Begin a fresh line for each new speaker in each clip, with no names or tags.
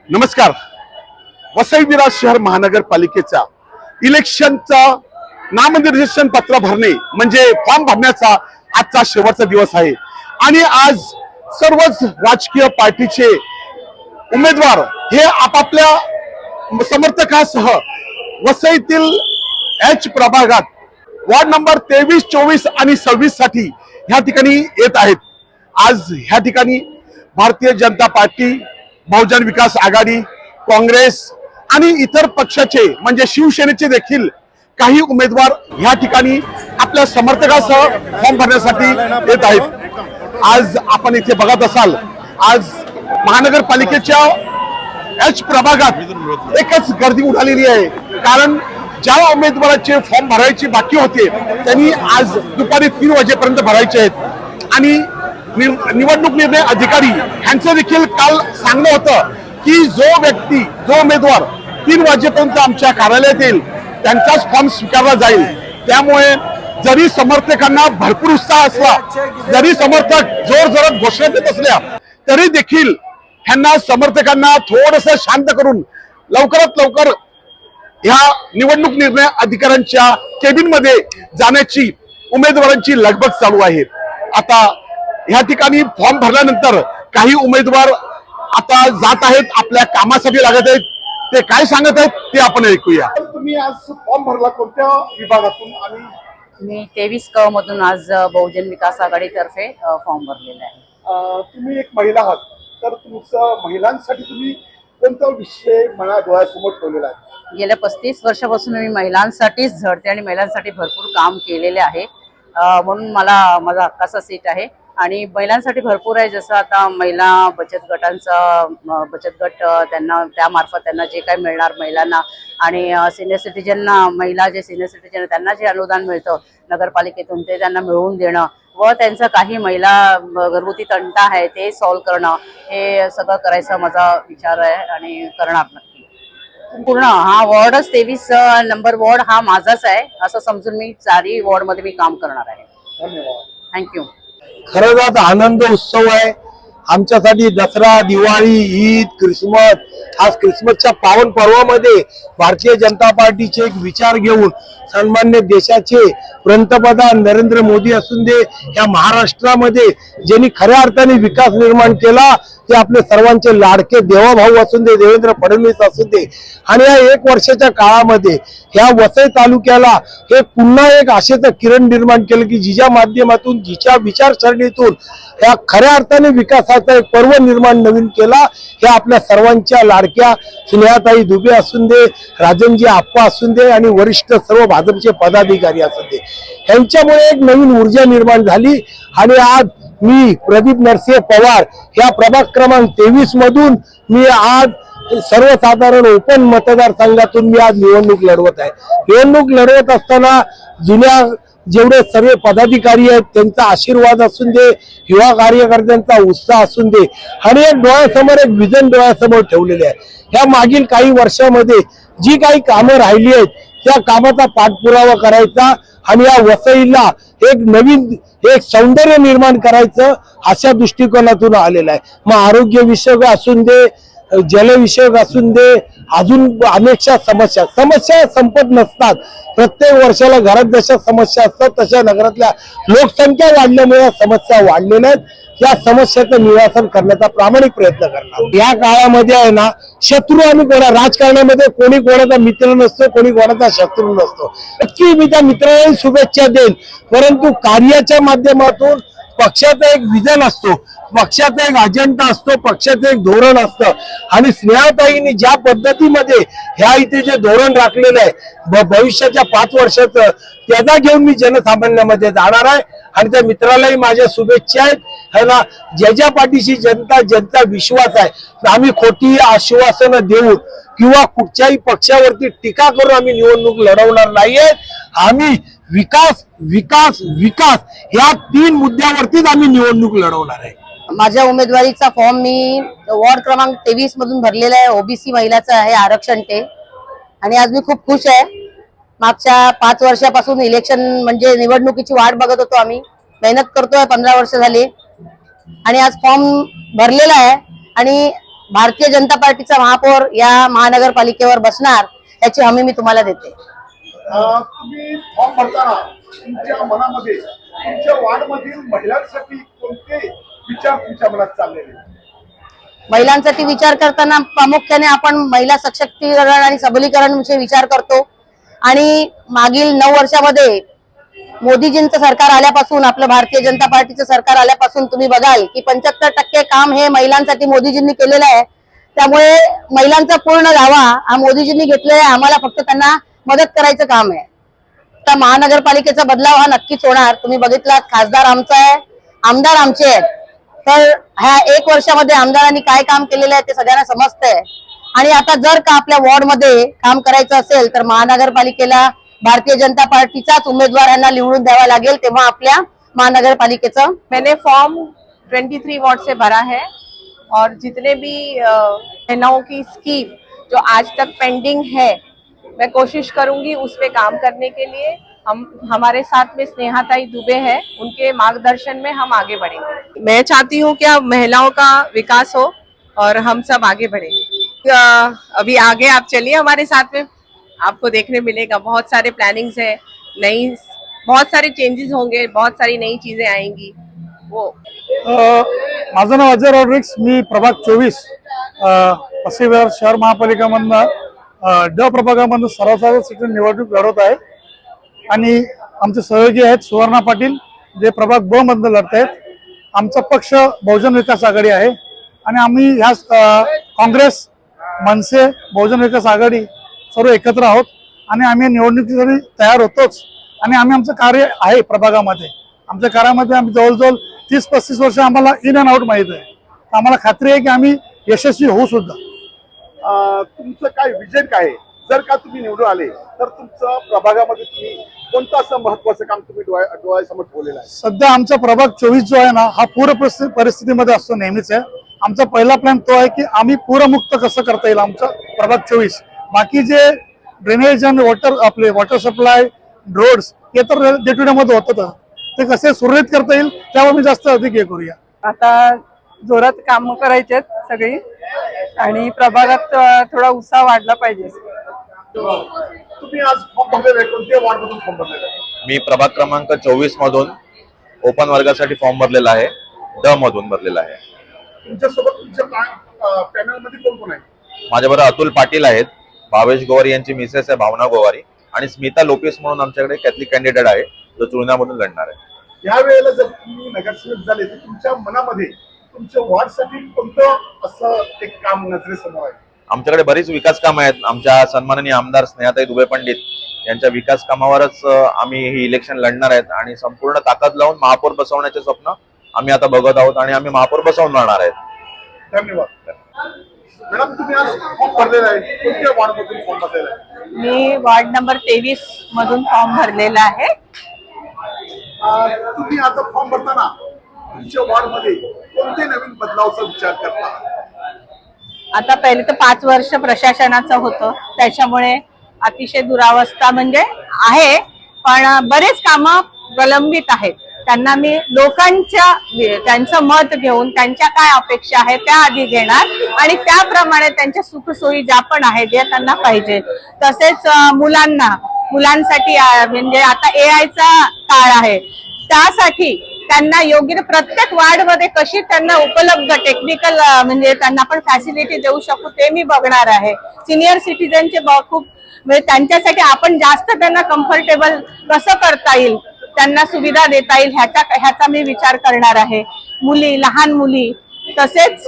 नमस्कार. वसई विरार शहर महानगरपालिकेचा इलेक्शनचा नामनिर्देशन पत्र भरणे म्हणजे फॉर्म भरण्याचा आजचा शेवटचा दिवस आहे आणि आज सर्वच राजकीय पार्टीचे उमेदवार हे आपापल्या समर्थकांसह वसईतील एच प्रभागात वार्ड नंबर 23, 24 आणि 26 साठी ह्या ठिकाणी येत आहेत. आज ह्या ठिकाणी भारतीय जनता पार्टी, बहुजन विकास आघाडी, काँग्रेस आणि इतर पक्षाचे म्हणजे शिवसेनेचे देखील काही उमेदवार ह्या ठिकाणी आपल्या समर्थकांसह फॉर्म भरण्यासाठी येत आहेत. आज आपण इथे बघत असाल, आज महानगरपालिकेच्या एच प्रभागात एकच गर्दी उडालेली आहे. कारण ज्या उमेदवाराचे फॉर्म भरायचे बाकी होते त्यांनी आज दुपारी 3 वाजेपर्यंत भरायचे आहेत आणि निवडणूक निर्णय अधिकारी यांचं देखील काल सांगणं होतं की जो उमेदवार 3 वाजेपर्यंत आमच्या कार्यालयात येईल त्यांचाच फॉर्म स्वीकारला जाईल. त्यामुळे जरी समर्थकांना भरपूर उत्साह असला, जरी समर्थक जोर जोरात घोषणा देत असल्या तरी देखील ह्यांना समर्थकांना थोडंसं शांत करून लवकरात लवकर ह्या निवडणूक निर्णय अधिकाऱ्यांच्या केबिन मध्ये जाण्याची उमेदवारांची लगबग चालू आहे. आता ह्या ठिकाणी फॉर्म भरल्यानंतर काही उमेदवार आता जात आहेत, आपल्या कामासाठी लागत आहेत. ते काय सांगत आहेत ते आपण ऐकूया. तुम्ही आज फॉर्म भरला कोणत्या विभागातून? आणि
मी 23 क मधून आज बहुजन विकास आघाडीतर्फे फॉर्म भरलेला आहे.
तुम्ही एक महिला आहात, तर तुमचं महिलांसाठी तुम्ही कोणता विषय मना डोळ्यासमोर ठेवलेला आहे?
गेल्या 35 वर्षापासून मी महिलांसाठीच झडते आणि महिलांसाठी भरपूर काम केलेले आहे. म्हणून मला माझा हक्काचा सीट आहे आणि महिलांसाठी भरपूर आहे. जसं आता महिला बचत गटांचा बचत गट त्यांना त्यामार्फत त्यांना जे काही मिळणार महिलांना आणि सिनियर सिटीजनना महिला जे सिनियर सिटीजन त्यांना जे अनुदान मिळतं नगरपालिकेतून ते त्यांना मिळवून देणं व त्यांचं काही महिला घरगुती तंटा आहे ते सॉल्व्ह करणं हे सगळं करायचा माझा विचार आहे आणि करणार नक्की. पूर्ण हा वॉर्डच 23 नंबर वॉर्ड हा माझाच आहे असं समजून मी 4ही वॉर्ड मध्ये मी काम करणार आहे.
धन्यवाद.
थँक्यू.
खरंच आनंद उत्सव आहे आमच्यासाठी. दसरा, दिवाळी, ईद, ख्रिसमस, आज ख्रिसमसच्या पावन पर्वामध्ये भारतीय जनता पार्टीचे एक विचार घेऊन सन्मान्य देशाचे पंतप्रधान नरेंद्र मोदी असून दे, या महाराष्ट्रामध्ये ज्यांनी खऱ्या अर्थाने विकास निर्माण केला ते आपले सर्वांचे लाडके देवाभाऊ असून दे, देवेंद्र फडणवीस असून दे. आणि या 1 वर्षाच्या काळामध्ये ह्या वसई तालुक्याला हे पुन्हा एक आशेचं किरण निर्माण केलं की जिच्या माध्यमातून, जिच्या विचारसरणीतून या खऱ्या अर्थाने विकासाचा एक पर्व निर्माण नवीन केला. हे आपल्या सर्वांच्या लाडक्या स्नेहाताई दुबे असून दे, राजनजी आप्पा असून दे आणि वरिष्ठ सर्व भाजपचे पदाधिकारी असून दे, यांच्यामुळे एक नवीन ऊर्जा निर्माण झाली. आणि आज मी प्रदीप नरसिंह पवार या प्रभाग क्रमांक 23 मधून मी आज सर्वसाधारण ओपन मतदारसंघातून मी आज निवडणूक लढवत आहे. निवडणूक लढवत असताना जुन्या जेवढे सर्व पदाधिकारी आहेत त्यांचा आशीर्वाद असून दे, युवा कार्यकर्त्यांचा उत्साह असून दे आणि एक डोळ्यासमोर एक विजन डोळ्यासमोर ठेवलेले आहे. ह्या मागील काही वर्षामध्ये जी काही कामं राहिली आहेत त्या कामाचा पाठपुरावा करायचा आणि या वसईला एक नवीन एक सौंदर्य निर्माण करायचं अशा दृष्टिकोनातून आलेला आहे. मग आरोग्य विषयक असून दे, जलविषयक असून दे, अजून अनेकशा समस्या संपत नसतात. प्रत्येक वर्षाला घरात जशा समस्या असतात तशा नगरातल्या लोकसंख्या वाढल्यामुळे समस्या वाढलेल्या आहेत. या समस्याचं निरासन करण्याचा प्रामाणिक प्रयत्न करणार. या काळामध्ये आहे ना, शत्रू आणि राजकारणामध्ये कोणी कोणाचा मित्र नसतो, कोणी कोणाचा शत्रू नसतो. नक्की मी त्या मित्रांना शुभेच्छा देईन, परंतु कार्याच्या माध्यमातून पक्षाचा एक विजन असतो, पक्षाचा एक अजेंडा असतो, पक्षाचं एक धोरण असतं. आणि स्नेहाताईंनी ज्या पद्धतीमध्ये ह्या इथे जे धोरण राखलेलं आहे भविष्याच्या 5 वर्षाचं, त्याचा घेऊन मी जनसामान्यामध्ये जाणार आहे. आणि त्या मित्रालाही माझ्या शुभेच्छा आहेत. है ना, ज्याच्या पाठीशी जनता विश्वास आहे, आम्ही खोटी आश्वासनं देऊन किंवा कुठच्याही पक्षावरती टीका करून आम्ही निवडणूक लढवणार नाहीये. आम्ही विकास विकास विकास या 3 मुद्द्यावरतीच आम्ही निवडणूक लढवणार आहे.
माझ्या उमेदवारीचा फॉर्म मी वॉर्ड क्रमांक 23 मधून भरलेला आहे. ओबीसी महिलाचा आहे, आरक्षण ते. आणि आज मी खूप खुश आहे. मागच्या 5 वर्षापासून इलेक्शन म्हणजे निवडणुकीची वाट बघत होतो. आम्ही मेहनत करतोय, 15 वर्ष झाली आणि आज फॉर्म भरलेला आहे आणि भारतीय जनता पार्टीचा महापौर या महानगरपालिकेवर बसणार याची हमी मी तुम्हाला देते.
तुम्ही फॉर्म भरताना तुमच्या मनामध्ये तुमच्या वार्डमधील महिलांसाठी कोणते विचार तुमच्या मनात चाललेले?
महिलांसाठी विचार करताना प्रामुख्याने आपण महिला सशक्तीकरण आणि सबलीकरण विषयी विचार करतो. आणि मागील 9 वर्षामध्ये मोदीजींचं सरकार आल्यापासून, आपलं भारतीय जनता पार्टीचं सरकार आल्यापासून तुम्ही बघाल की 75% काम हे महिलांसाठी मोदीजींनी केलेलं आहे. त्यामुळे महिलांचा पूर्ण गावा हा मोदीजींनी घेतलेला आहे. आम्हाला फक्त त्यांना मदत करायचं काम आहे. तर महानगरपालिकेचा बदलाव हा नक्कीच होणार. तुम्ही बघितलात, खासदार आमचा आहे, आमदार आमचे आहेत. तर ह्या 1 वर्षामध्ये आमदारांनी काय काम केलेलं आहे ते सगळ्यांना समजतंय. आणि आता जर का आपल्या वॉर्डमध्ये काम करायचं असेल तर महानगरपालिकेला भारतीय जनता पार्टीचाच उमेदवार यांना निवडून द्यावा लागेल, तेव्हा आपल्या महानगरपालिकेचं.
मैंने फॉर्म 23 वार्ड से भरा है और जितने भी महिलाओं की स्कीम जो आज तक पेंडिंग है, मैं कोशिश करूंगी उस पे काम करने के लिए. हमारे साथ में स्नेहाताई दुबे है, उनके मार्गदर्शन में हम आगे बढ़ेंगे. मैं चाहती हूँ कि अब महिलाओं का विकास हो और हम सब आगे बढ़े. अभी आगे आप चलिए हमारे साथ में, आपको देखने मिलेगा बहुत सारे प्लानिंग्स है, नई बहुत सारे चेंजेस होंगे, बहुत सारी नई चीजें आएंगी. वो
माझं नाव अजय रॉड्रिक्स, मी प्रभाग 24 पश्चिम विहार शहर महापालिकामधनं ड प्रभागामधून सर्वसाधारण सीट निवडणूक लढवत आहे. आणि आमचे सहयोगी आहेत सुवर्णा पाटील, जे प्रभाग ब मधनं लढत आहेत. आमचा पक्ष बहुजन विकास आघाडी आहे आणि आम्ही ह्या काँग्रेस, मनसे, बहुजन विकास आघाडी सर्व एकत्र आहोत आणि आम्ही निवडणुकीसाठी तयार होतोच. आणि आम्ही आमचं कार्य आहे प्रभागामध्ये, आमच्या कार्यामध्ये आम्ही जवळजवळ 30-35 वर्ष आम्हाला इन अँड आउट माहित आहे. आम्हाला खात्री आहे की आम्ही यशस्वी होऊ सुद्धा.
तुमचं काय विजन काय आहे? जर का तुम्ही निवडून आले तर तुमचं प्रभागामध्ये तुम्ही कोणतं असं महत्वाचं काम तुम्ही डोळ्यासमोर ठेवलेलं आहे?
सध्या आमचा प्रभाग 24 जो आहे ना, हा पूर परिस्थितीमध्ये असतो नेहमीच आहे. आमचा पहिला प्लॅन तो आहे की आम्ही पूरमुक्त कसं करता येईल आमचा प्रभाग 24. बाकी जे ड्रेनेज आणि वॉटर सप्लाय, रोड्स हे तर डे टू डे मध्ये होतं, ते कसे सुरळीत करता येईल त्यावर मी जास्त अधिक हे करूया.
आता जोरात काम करायचे सगळी आणि प्रभागात थोडा उत्साह वाढला पाहिजे.
तुम्ही आज फॉर्म भरलेला आहे, कोणत्या वार्ड मधून फॉर्म भरलेला आहे?
मी प्रभाग क्रमांक 24 मधून ओपन वर्गासाठी फॉर्म भरलेला आहे, ड मधून भरलेला आहे.
तुमच्यासोबत तुमच्या पॅनल मध्ये कोण कोण आहे?
माझ्याबरोबर अतुल पाटील आहेत, भावेश गोवारी यांची मिसेस आहे भावना गोवारी, आणि स्मिता लोपेस म्हणून आमच्याकडे कॅथलिक कॅन्डिडेट आहे जो चुळणामधून लढणार आहे.
या वेळेला जर तुम्ही नगरसेवक झाले तर तुमच्या मनामध्ये तुमच्या वार्डसाठी कोणतं असं एक काम नजरेसमोर आहे?
आमच्याकडे बरीच विकास कामं आहेत. आमच्या सन्माननीय आमदार स्नेहाताई दुबे पंडित यांच्या विकास कामावरच आम्ही ही इलेक्शन लढणार आहेत आणि संपूर्ण ताकद लावून महापौर बसवण्याचे स्वप्न आम्ही आता बघत आहोत आणि आम्ही महापौर बसवून राहणार आहेत.
धन्यवाद. मॅडम, तुम्ही आज फॉर्म भरलेला आहे, कोणत्या वार्ड मधून फॉर्म भरलेला आहे?
मी वार्ड नंबर 23 मधून फॉर्म भरलेला आहे.
तुम्ही आता फॉर्म भरताना तुमच्या वार्ड मध्ये कोणते नवीन बदलावचा विचार करता?
आता पहिले तर 5 वर्ष प्रशासनाचं होतं, त्याच्यामुळे अतिशय दुरावस्था म्हणजे आहे, पण बरेच कामं प्रलंबित आहेत. त्यांना मी त्यांचं मत घेऊन त्यांच्या काय अपेक्षा आहे त्या आधी घेणार आणि त्याप्रमाणे त्यांच्या सुखसोयी ज्या पण आहेत जे त्यांना पाहिजे. तसेच मुलांसाठी म्हणजे आता AI चा काळ आहे, त्यासाठी त्यांना योग्य प्रत्येक वार्ड मध्ये कशी त्यांना उपलब्ध टेक्निकल म्हणजे त्यांना पण फॅसिलिटी देऊ शकू ते मी बघणार आहे. सिनियर सिटीजनचे खूप म्हणजे त्यांच्यासाठी आपण जास्त त्यांना कम्फर्टेबल कसं करता येईल, त्यांना सुविधा देता येईल ह्याचा मी विचार करणार आहे. लहान मुली तसेच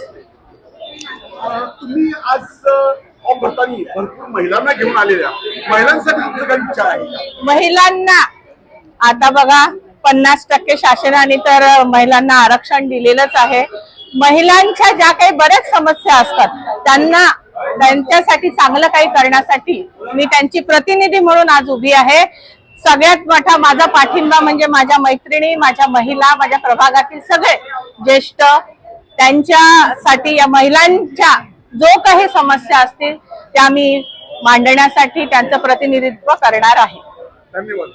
तुम्ही आज फॉर्म भरताना भरपूर महिलांना घेऊन आलेल्या, महिलांसाठी तुमचा काय विचार आहे?
महिलांना आता बघा 50% शासनाने तर महिलांना आरक्षण दिलेलंच आहे. महिलांच्या ज्या काही बऱ्याच समस्या असतात त्यांच्यासाठी चांगलं काही करण्यासाठी मी त्यांची प्रतिनिधी म्हणून आज उभी आहे. सगळ्यात मोठा माझा पाठिंबा म्हणजे माझ्या मैत्रिणी, माझ्या महिला, माझ्या प्रभागातील सगळे ज्येष्ठ, त्यांच्यासाठी या महिलांच्या जो काही समस्या असतील त्या मी मांडण्यासाठी त्यांचं प्रतिनिधित्व करणार आहे.
धन्यवाद.